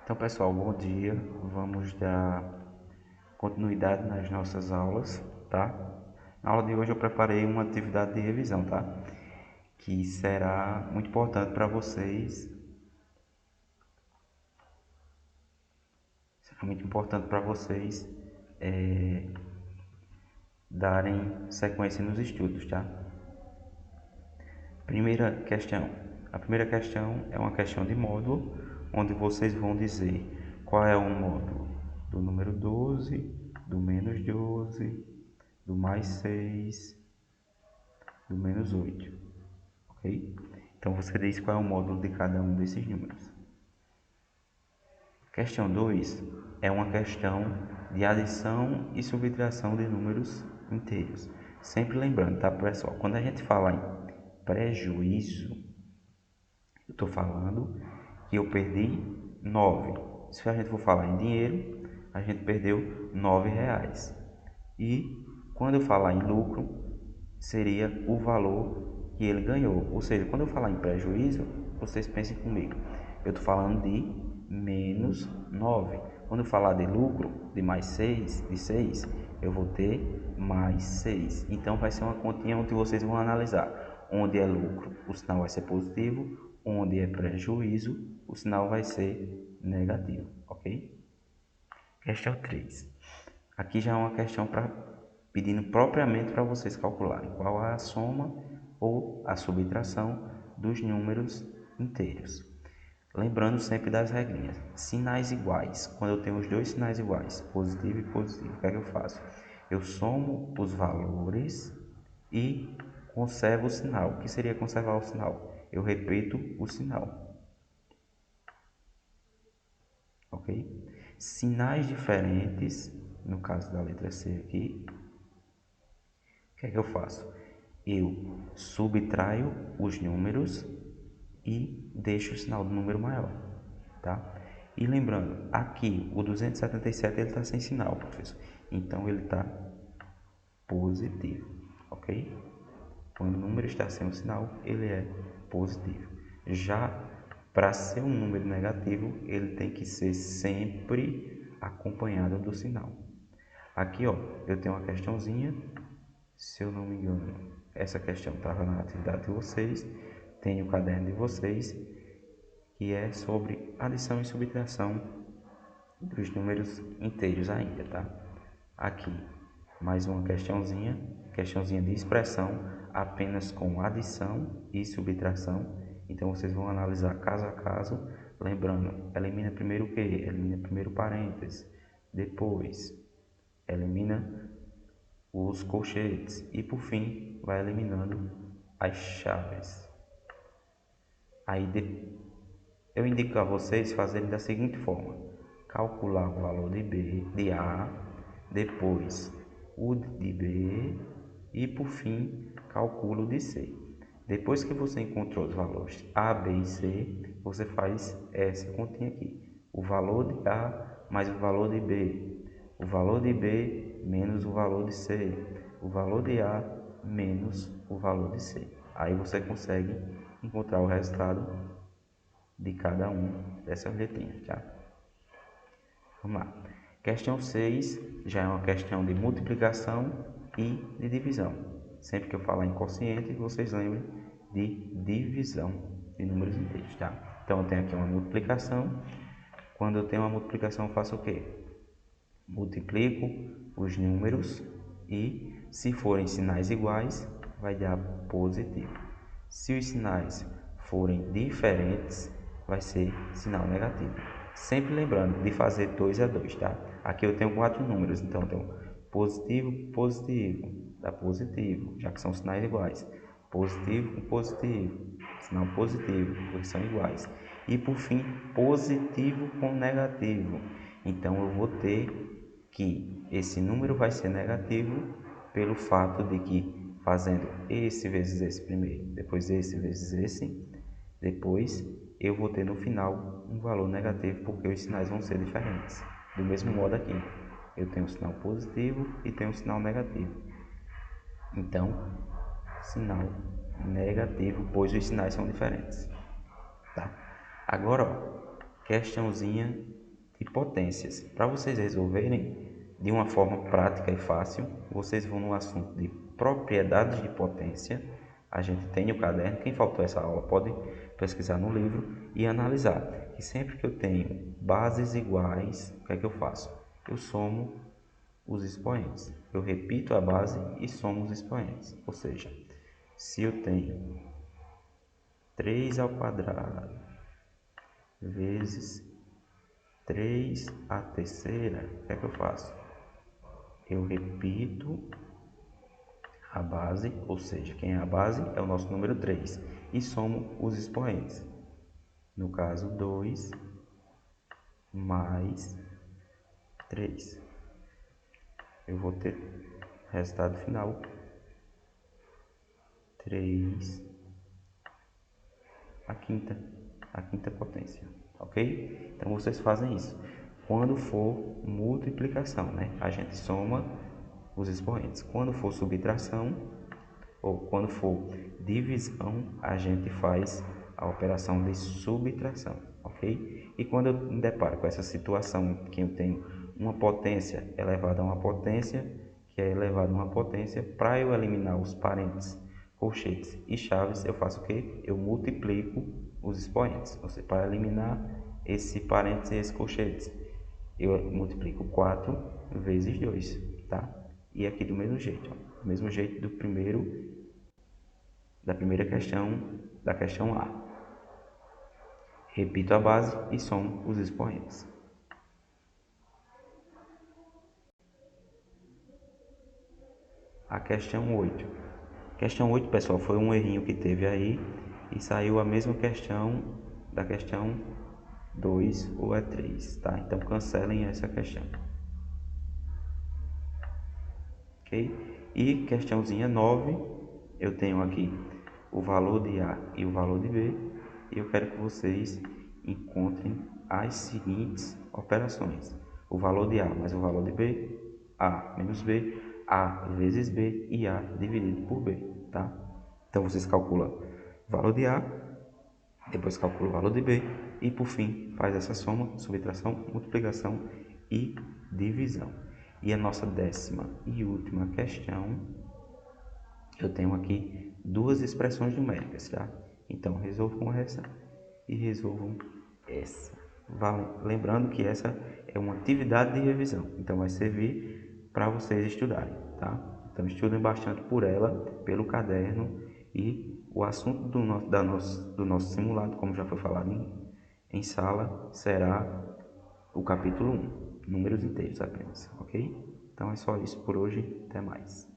Então, pessoal, bom dia. Vamos dar continuidade nas nossas aulas, tá? Na aula de hoje eu preparei uma atividade de revisão, tá? Que será muito importante para vocês. Darem sequência nos estudos, tá? Primeira questão. A primeira questão é uma questão de módulo, onde vocês vão dizer qual é o módulo do número 12, do menos 12, do mais 6, do menos 8, ok? Então você diz qual é o módulo de cada um desses números. Questão 2 é uma questão de adição e subtração de números inteiros. Sempre lembrando, tá, pessoal? Quando a gente fala em prejuízo, eu estou falando que eu perdi 9. Se a gente for falar em dinheiro, a gente perdeu R$ 9. E quando eu falar em lucro, seria o valor que ele ganhou. Ou seja, quando eu falar em prejuízo, vocês pensem comigo. Eu estou falando de menos 9. Quando eu falar de lucro, de mais 6, de 6, eu vou ter mais 6. Então vai ser uma continha onde vocês vão analisar. Onde é lucro, o sinal vai ser positivo. Onde é prejuízo, o sinal vai ser negativo, ok? Questão 3. Aqui já é uma questão pedindo propriamente para vocês calcularem qual é a soma ou a subtração dos números inteiros. Lembrando sempre das regrinhas. Sinais iguais. Quando eu tenho os dois sinais iguais, positivo e positivo, o que é que eu faço? Eu somo os valores e conservo o sinal. O que seria conservar o sinal? Eu repito o sinal. Ok? Sinais diferentes, no caso da letra C aqui, o que é que eu faço? Eu subtraio os números e deixo o sinal do número maior, tá? E lembrando, aqui o 277 ele está sem sinal, professor. Então ele está positivo, ok? Quando o número está sem o sinal, ele é positivo. Já para ser um número negativo, ele tem que ser sempre acompanhado do sinal. Aqui, ó, eu tenho uma questãozinha. Se eu não me engano, essa questão estava na atividade de vocês. Tem o caderno de vocês, que é sobre adição e subtração dos números inteiros ainda, tá? Aqui, mais uma questãozinha de expressão apenas com adição e subtração. Então, vocês vão analisar caso a caso, lembrando, elimina primeiro o quê? Elimina primeiro o parênteses, depois elimina os colchetes e, por fim, vai eliminando as chaves. Aí, eu indico a vocês fazerem da seguinte forma: calcular o valor de A, depois o de B e, por fim, calculo de C. Depois que você encontrou os valores A, B e C, você faz essa continha aqui. O valor de A mais o valor de B. O valor de B menos o valor de C. O valor de A menos o valor de C. Aí você consegue encontrar o resultado de cada um dessas letrinhas, tá? Vamos lá. Questão 6 já é uma questão de multiplicação e de divisão. Sempre que eu falar em quociente, vocês lembrem de divisão de números inteiros, tá? Então, eu tenho aqui uma multiplicação. Quando eu tenho uma multiplicação, eu faço o quê? Multiplico os números e, se forem sinais iguais, vai dar positivo. Se os sinais forem diferentes, vai ser sinal negativo. Sempre lembrando de fazer 2 a 2, tá? Aqui eu tenho 4 números, então eu tenho positivo, positivo, dá positivo, já que são sinais iguais. Positivo com positivo, sinal positivo, porque são iguais. E por fim, positivo com negativo. Então eu vou ter que esse número vai ser negativo pelo fato de que fazendo esse vezes esse primeiro, depois esse vezes esse, depois eu vou ter no final um valor negativo, porque os sinais vão ser diferentes. Do mesmo modo aqui, eu tenho um sinal positivo e tenho um sinal negativo. Então, sinal negativo, pois os sinais são diferentes. Tá? Agora, ó, questãozinha e potências. Para vocês resolverem de uma forma prática e fácil, vocês vão no assunto de propriedades de potência. A gente tem o caderno, quem faltou essa aula pode pesquisar no livro e analisar. E sempre que eu tenho bases iguais, o que é que eu faço? Eu somo os expoentes. Eu repito a base e somo os expoentes. Ou seja, se eu tenho 3 ao quadrado vezes 3 à terceira, o que é que eu faço? Eu repito a base, ou seja, quem é a base é o nosso número 3, e somo os expoentes. No caso, 2 mais 3. Eu vou ter resultado final 3 a quinta potência, ok? Então vocês fazem isso. Quando for multiplicação, né, a gente soma os expoentes. Quando for subtração ou quando for divisão, a gente faz a operação de subtração, ok? E quando eu me deparo com essa situação que eu tenho uma potência elevada a uma potência, que é elevada a uma potência, para eu eliminar os parentes, colchetes e chaves, eu faço o quê? Eu multiplico os expoentes. Ou seja, para eliminar esse parênteses e esse colchetes, eu multiplico 4 vezes 2, tá? E aqui do mesmo jeito, ó, do mesmo jeito da primeira questão, da questão A. Repito a base e somo os expoentes. A questão 8. Questão 8, pessoal, foi um errinho que teve aí e saiu a mesma questão da questão 2 ou é 3, tá? Então cancelem essa questão. Ok? E questãozinha 9, eu tenho aqui o valor de A e o valor de B, e eu quero que vocês encontrem as seguintes operações: o valor de A mais o valor de B, A menos B, A vezes B e A dividido por B, tá? Então vocês calculam o valor de A, depois calcula o valor de B e por fim faz essa soma, subtração, multiplicação e divisão. E a nossa 10ª e última questão, eu tenho aqui duas expressões numéricas, tá? Então resolvam essa e resolvam essa. Lembrando que essa é uma atividade de revisão, então vai servir para vocês estudarem, tá? Então estudem bastante por ela, pelo caderno, e o assunto do nosso simulado, como já foi falado em sala, será o capítulo 1, números inteiros apenas, ok? Então é só isso por hoje, até mais.